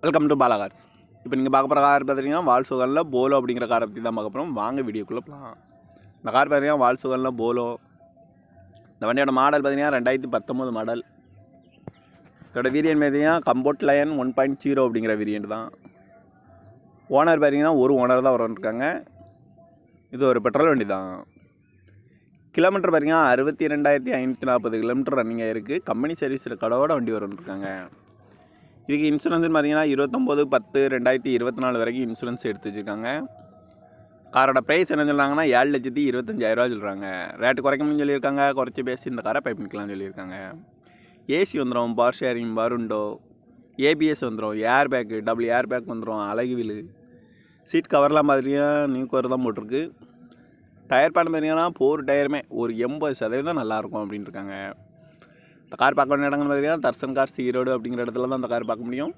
Welcome to Bala cars. இப்போ நீங்கள் பார்க்க போகிற கார் பார்த்தீங்கன்னா வால்சுகனில் போலோ அப்படிங்கிற காரை பற்றி தான் பார்க்க போகிறோம். வாங்க வீடியோக்குள்ளே போகலாம். இந்த கார் பார்த்தீங்கன்னா வால்சுகனில் போலோ. இந்த வண்டியோட மாடல் பார்த்தீங்கன்னா 2019 மாடல். இதோட வேரியன்ட் பார்த்தீங்கன்னா கம்போர்ட் லயன் 1.0 அப்படிங்கிற வேரியன்ட் தான். ஓனர் பார்த்தீங்கன்னா ஒரு ஓனர் தான் வரன்ட்ருக்காங்க. இது ஒரு பெட்ரோல் வண்டி தான். கிலோமீட்டர் பார்த்தீங்கன்னா 62,540 கிலோமீட்டர் ரன்னிங் ஆகிருக்கு. கம்பெனி சர்வீஸ் கடவோட வண்டி வரன்ட்ருக்காங்க. இதுக்கு இன்சூரன்ஸ்னு பார்த்தீங்கன்னா 29/10/2024 வரைக்கும் இன்சூரன்ஸ் எடுத்து வச்சுருக்காங்க. காரோட ப்ரைஸ் என்ன சொல்கிறாங்கன்னா 7,25,000 சொல்கிறாங்க. ரேட்டு குறைக்கணும்னு சொல்லியிருக்காங்க. குறைச்சி பேசி இந்த காரை பை பண்ணிக்கலாம்னு சொல்லியிருக்காங்க. ஏசி வந்துடும், பவர் ஷேரிங், பருண்டோ, ஏபிஎஸ் வந்துடும், air bag, double air bag வந்துடும், அழகு வீலு, சீட் கவர்லாம் பார்த்தீங்கன்னா நியூ கவர் தான் போட்டிருக்கு. டயர் பேன் பார்த்தீங்கன்னா 4 டயருமே ஒரு 80% நல்லாயிருக்கும் அப்படின்ட்டு இருக்காங்க. இந்த கார் பார்க்க வேண்டிய இடங்கள் பார்த்தீங்கன்னா தர்சன் கார்ஸ் ஈரோடு அப்படிங்கிற இடத்துல தான் இந்த கார் பார்க்க முடியும்.